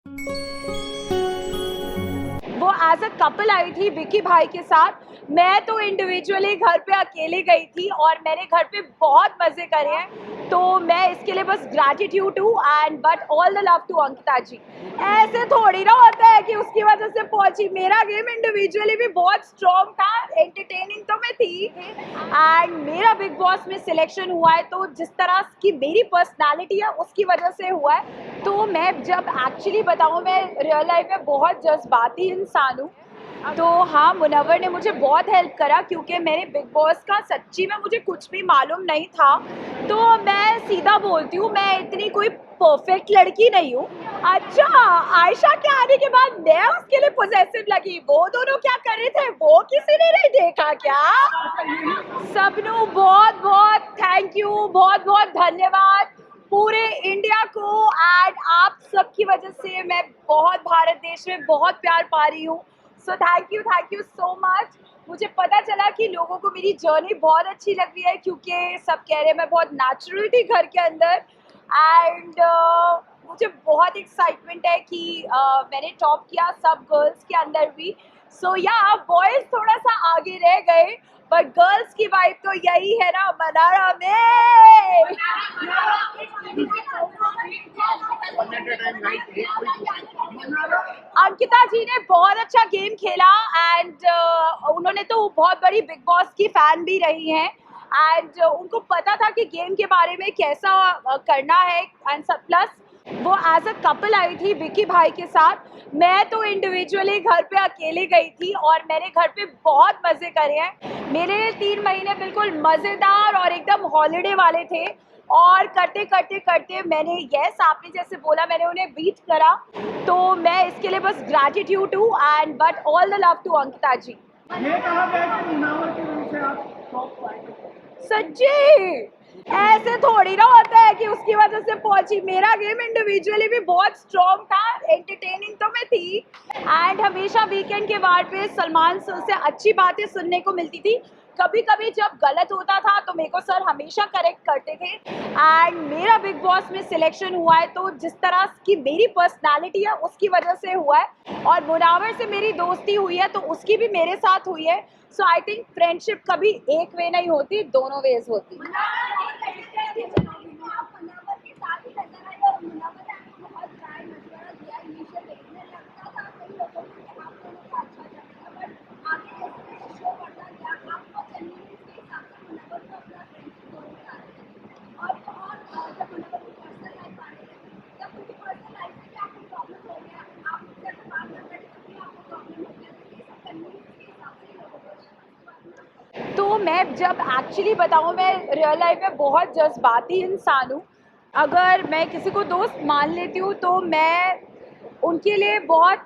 वो as a couple आई थी विकी भाई के साथ। मैं तो इंडिविजुअली घर पे अकेले गई थी और मैंने घर पे बहुत मज़े करे हैं, तो मैं इसके लिए बस ग्रैटिट्यूड हूँ and but all the love to Ankita ji. ऐसे थोड़ी ना होता है कि उसकी वजह से पहुंची। मेरा गेम इंडिविजुअली भी बहुत स्ट्रॉन्ग था, एंटरटेनिंग तो मैं थी एंड मेरा बिग बॉस में सिलेक्शन हुआ है तो जिस तरह की मेरी पर्सनालिटी है उसकी वजह से हुआ है। तो मैं जब एक्चुअली बताऊँ, मैं रियल लाइफ में बहुत जज्बाती इंसान हूँ। तो हाँ, मुनव्वर ने मुझे बहुत हेल्प करा क्योंकि मेरे बिग बॉस का सच्ची में मुझे कुछ भी मालूम नहीं था। तो मैं सीधा बोलती हूँ, मैं इतनी कोई परफेक्ट लड़की नहीं हूँ। अच्छा, आयशा के आने के बाद मैं उसके लिए पोजेसिव लगी। वो दोनों क्या कर रहे थे वो किसी ने नहीं देखा क्या? सबनू बहुत बहुत थैंक यू, बहुत बहुत धन्यवाद पूरे इंडिया को। एंड आप सबकी वजह से मैं बहुत भारत देश में बहुत प्यार पा रही हूँ। So thank you so much. मुझे पता चला कि लोगों को मेरी जर्नी बहुत अच्छी लग रही है क्योंकि सब कह रहे हैं मैं बहुत नेचुरल थी घर के अंदर। एंड मुझे बहुत एक्साइटमेंट है कि मैंने टॉप किया सब गर्ल्स के अंदर भी। सो या बॉयज थोड़ा सा आगे रह गए बट गर्ल्स की वाइब तो यही है ना, मनारा में। अंकिता जी ने बहुत अच्छा गेम खेला एंड उन्होंने तो बहुत बड़ी बिग बॉस की फैन भी रही हैं एंड उनको पता था कि गेम के बारे में कैसा करना है एंड सब। प्लस वो एज अ कपल आई थी विकी भाई के साथ। मैं तो इंडिविजुअली घर पे अकेले गई थी और मैंने घर पे बहुत मज़े करे हैं। मेरे 3 महीने बिल्कुल मज़ेदार और एकदम हॉलीडे वाले थे और करते करते करते मैंने यस आपने जैसे बोला मैंने उन्हें बीट करा। तो मैं इसके लिए बस ग्रैटिट्यूड हूँ and but all the love to Ankita ji. ये कहा गया कि मुनावर की वजह से आप टॉप पाएंगे। सच्ची ऐसे थोड़ी ना होता है कि उसकी वजह से पहुंची। मेरा गेम इंडिविजुअली भी बहुत स्ट्रॉन्ग था, एंटरटेनिंग तो मैं थी एंड हमेशा वीकेंड के वार पे सलमान सर से अच्छी बातें सुनने को मिलती थी। कभी कभी जब गलत होता था तो मेरे को सर हमेशा करेक्ट करते थे एंड मेरा बिग बॉस में सिलेक्शन हुआ है तो जिस तरह की मेरी पर्सनालिटी है उसकी वजह से हुआ है। और मुनावर से मेरी दोस्ती हुई है तो उसकी भी मेरे साथ हुई है। सो आई थिंक फ्रेंडशिप कभी एक वे नहीं होती, दोनों वेज होती। तो मैं जब एक्चुअली बताऊँ, मैं रियल लाइफ में बहुत जज्बाती इंसान हूँ। अगर मैं किसी को दोस्त मान लेती हूँ तो मैं उनके लिए बहुत,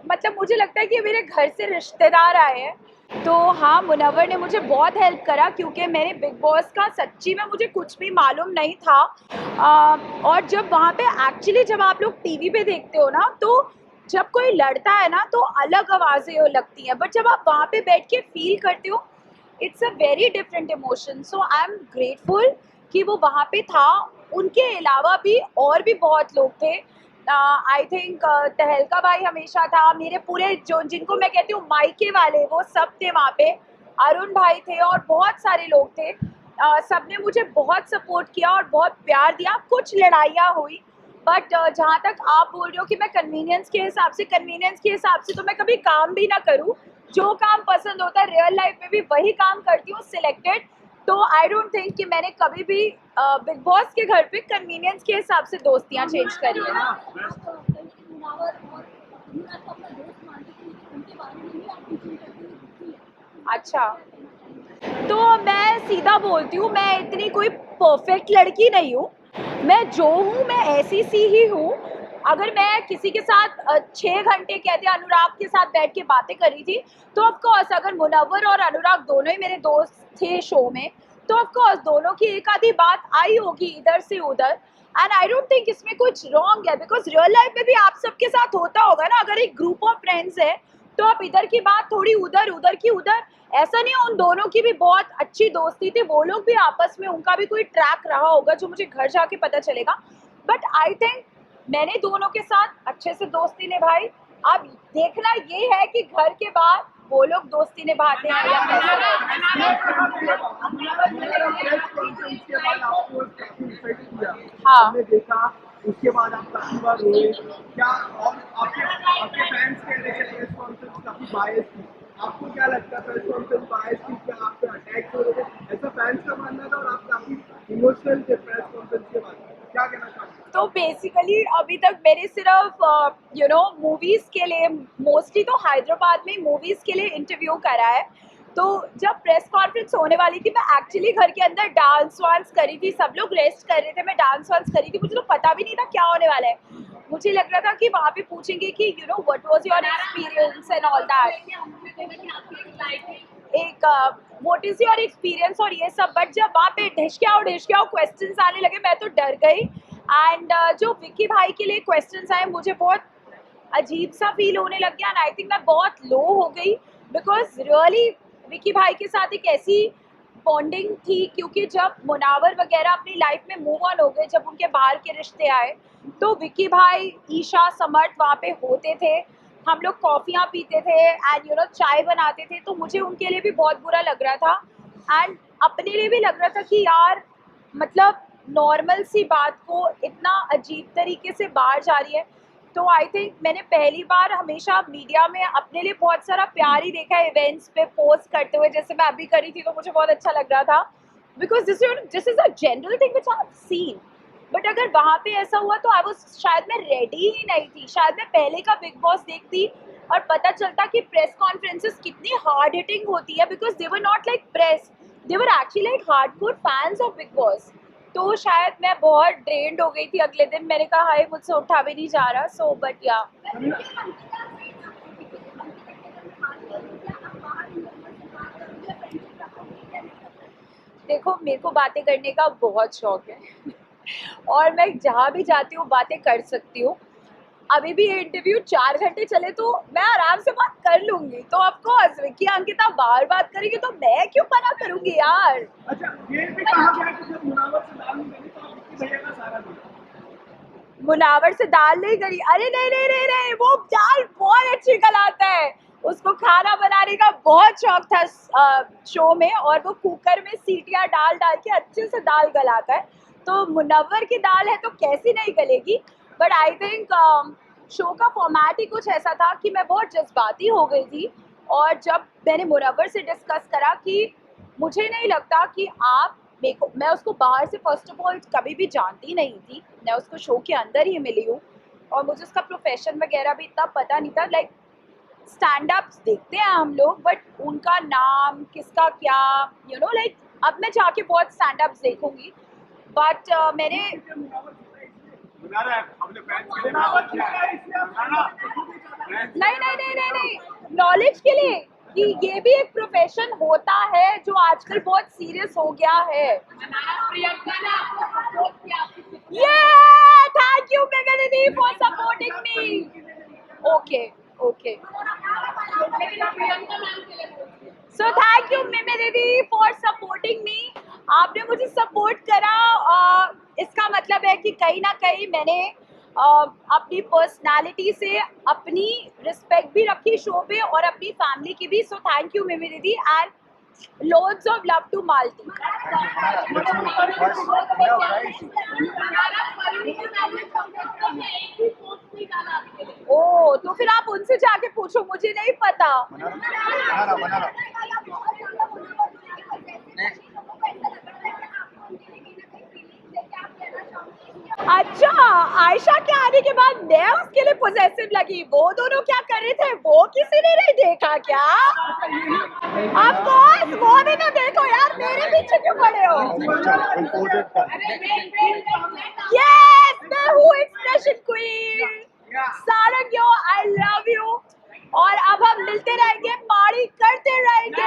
मतलब मुझे लगता है कि मेरे घर से रिश्तेदार आए हैं। तो हाँ, मुनव्वर ने मुझे बहुत हेल्प करा क्योंकि मेरे बिग बॉस का सच्ची में मुझे कुछ भी मालूम नहीं था। और जब वहाँ पे एक्चुअली जब आप लोग टीवी पे देखते हो ना तो जब कोई लड़ता है ना तो अलग आवाज़ें लगती हैं, बट जब आप वहाँ पे बैठ के फील करते हो it's a very different emotion. So I am grateful कि वो वहाँ पे था। उनके अलावा भी और भी बहुत लोग थे। आई थिंक तहलका भाई हमेशा था। मेरे पूरे जो जिनको मैं कहती हूँ मायके वाले वो सब थे वहाँ पे। अरुण भाई थे और बहुत सारे लोग थे। सब ने मुझे बहुत सपोर्ट किया और बहुत प्यार दिया। कुछ लड़ाइयाँ हुई बट जहाँ तक आप बोल रहे हो कि मैं कन्वीनियंस के हिसाब से तो मैं कभी काम भी ना करूँ। जो काम पसंद होता है रियल लाइफ में भी वही काम करती हूँ सिलेक्टेड। तो आई डोंट थिंक कि मैंने कभी भी बिग बॉस के घर पे कन्वीनियंस के हिसाब से दोस्तियाँ चेंज करी है। अच्छा, तो मैं सीधा बोलती हूँ, मैं इतनी कोई परफेक्ट लड़की नहीं हूँ। मैं जो हूँ मैं ऐसी सी ही हूँ। अगर मैं किसी के साथ 6 घंटे कहते अनुराग के साथ बैठ के बातें कर रही थी तो ऑफकोर्स अगर मुनव्वर और अनुराग दोनों ही मेरे दोस्त थे शो में तो ऑफकोर्स दोनों की एक आधी बात आई होगी इधर से उधर। एंड आई डोंट थिंक इसमें कुछ रॉन्ग है बिकॉज रियल लाइफ में भी आप सबके साथ होता होगा ना। अगर एक ग्रुप ऑफ फ्रेंड्स है तो आप इधर की बात थोड़ी उधर, उधर की उधर। ऐसा नहीं है, उन दोनों की भी बहुत अच्छी दोस्ती थी। वो लोग भी आपस में उनका भी कोई ट्रैक रहा होगा जो मुझे घर जाके पता चलेगा। बट आई थिंक मैंने दोनों के साथ अच्छे से दोस्ती निभाई। अब देखना ये है कि घर के बाद वो लोग दोस्ती निभाते हैं या कैसे। प्रेस कॉन्फ्रेंस के बाद आपको काफी इफेक्ट किया, हाँ। हमने देखा, उसके बाद आप काफी बार रोए क्या, और आपके आपके फैंस कह रहे थे प्रेस कॉन्फ्रेंस काफी बायस थी, आपको क्या लगता है प्रेस कॉन्फ्रेंस बायस थी, क्या आप पे अटैक हो रहे थे, ऐसा फैंस का मानना था और आप काफी इमोशनल थे प्रेस कॉन्फ्रेंस के बाद, क्या कहना चाहते हैं? तो बेसिकली अभी तक मैंने सिर्फ मूवीज के लिए, मोस्टली तो हैदराबाद में मूवीज के लिए इंटरव्यू करा है। तो जब प्रेस कॉन्फ्रेंस होने वाली थी, मैं एक्चुअली घर के अंदर डांस वांस करी थी, सब लोग रेस्ट कर रहे थे, मैं डांस वांस करी थी, मुझे तो पता भी नहीं था क्या होने वाला है। मुझे लग रहा था कि वहाँ पे पूछेंगे कि what was your experience and all that, एक व्हाट इज योर एक्सपीरियंस और ये सब। बट जब वहाँ पे ढिशक्याओ क्वेश्चंस आने लगे, मैं तो डर गई। एंड जो विक्की भाई के लिए क्वेश्चंस आए, मुझे बहुत अजीब सा फील होने लग गया एंड आई थिंक मैं बहुत लो हो गई, बिकॉज रियली विक्की भाई के साथ एक ऐसी बॉन्डिंग थी, क्योंकि जब मुनावर वगैरह अपनी लाइफ में मूव ऑन हो गए, जब उनके बाहर के रिश्ते आए, तो विक्की भाई, ईशा, समर्थ वहाँ पे होते थे, हम लोग कॉफ़ियाँ पीते थे एंड चाय बनाते थे, तो मुझे उनके लिए भी बहुत बुरा लग रहा था एंड अपने लिए भी लग रहा था कि यार मतलब नॉर्मल सी बात को इतना अजीब तरीके से बाहर जा रही है। तो आई थिंक मैंने पहली बार हमेशा मीडिया में अपने लिए बहुत सारा प्यार ही देखा है, इवेंट्स पे पोस्ट करते हुए, जैसे मैं अभी करी थी, तो मुझे बहुत अच्छा लग रहा था, because this is a general thing which I have seen. But अगर वहाँ पे ऐसा हुआ तो आई वाज, शायद मैं रेडी ही नहीं थी, शायद मैं पहले का बिग बॉस देखती और पता चलता कि प्रेस कॉन्फ्रेंसेस कितनी हार्ड हिटिंग होती है, because they were not like press, they were actually like hardcore fans of big boss. तो शायद मैं बहुत ड्रेन्ड हो गई थी अगले दिन, मैंने कहा हाय मुझसे उठा भी नहीं जा रहा, सो बट या। देखो मेरे को बातें करने का बहुत शौक है और मैं जहाँ भी जाती हूँ बातें कर सकती हूँ। अभी भी ये इंटरव्यू 4 घंटे चले तो मैं आराम से बात कर लूंगी, तो ऑफकोर्स विक्की अंकिता बार बात करेगी तो मैं क्यों मना करूंगी यार। अच्छा, ये भी कहा गया कि जब मुनावर से दाल नहीं बनी तो आप विक्की भैया का सारा दिया, मुनावर से दाल नहीं करी, अरे नहीं नहीं नहीं नहीं, वो दाल बहुत अच्छी गलाता है, उसको खाना बनाने का बहुत शौक था शो में, और वो कुकर में सीटियां डाल डाल के अच्छे से दाल गलाता है। तो मुनव्वर की दाल है तो कैसी नहीं गलेगी। बट आई थिंक शो का फॉर्मेट ही कुछ ऐसा था कि मैं बहुत जज्बाती हो गई थी, और जब मैंने मुनव्वर से डिस्कस करा कि मुझे नहीं लगता कि आप मैं उसको बाहर से फर्स्ट ऑफ ऑल कभी भी जानती नहीं थी, मैं उसको शो के अंदर ही मिली हूँ, और मुझे उसका प्रोफेशन वगैरह भी इतना पता नहीं था। लाइक स्टैंड अप्स देखते हैं हम लोग, बट उनका नाम किसका क्या, लाइक अब मैं जाके बहुत स्टैंड अप्स देखूंगी, बट मैंने नहीं नहीं नहीं नहीं नहीं, नॉलेज के लिए कि ये भी एक प्रोफेशन होता है जो आजकल बहुत सीरियस हो गया है। ये थैंक यू मेगा दीदी for supporting me. Okay okay, so thank you मिमी दीदी फॉर सपोर्टिंग मी। आपने मुझे सपोर्ट करा, इसका मतलब है कि कहीं ना कहीं मैंने अपनी पर्सनालिटी से अपनी रिस्पेक्ट भी रखी शो पे और अपनी फैमिली की भी। सो थैंक यू मिमी दीदी and loads of love to Malti. ओ तो फिर आप उनसे जाके पूछो, मुझे नहीं पता। अच्छा, आयशा के आने के बाद मैं उसके लिए पोजेसिव लगी, वो दोनों क्या कर रहे थे वो किसी ने नहीं देखा क्या? ऑफ कोर्स वो भी तो देखो यार, मेरे पीछे क्यों पड़े हो? यस, मैं हूँ expression queen Sarang yo, I love you, और अब हम मिलते रहेंगे, पार्टी करते रहेंगे।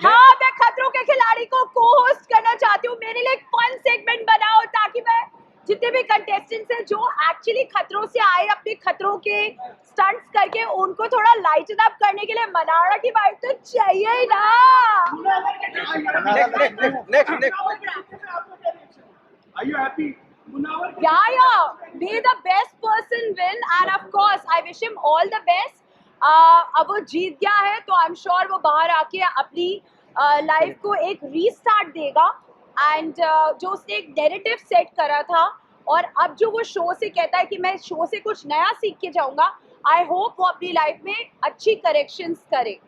हाँ, मैं खतरों के खिलाड़ी को को होस्ट करना चाहती हूँ, मेरे लिए एक फन सेगमेंट बनाओ ताकि मैं जितने भी कंटेस्टेंट्स हैं जो एक्चुअली खतरों से आए अपने खतरों के स्टंट्स करके, उनको थोड़ा लाइटन अप करने के लिए मनाड़ा की वाइब तो चाहिए ही ना। Are you happy मुनावर के Yeah, may the best person win, and of course I wish him all the best. अब वो जीत गया है तो आई एम श्योर वो बाहर आके अपनी लाइफ को एक रीस्टार्ट देगा, एंड जो उसने एक नैरेटिव सेट करा था और अब जो वो शो से कहता है कि मैं शो से कुछ नया सीख के जाऊंगा, आई होप वो अपनी लाइफ में अच्छी करेक्शंस करे.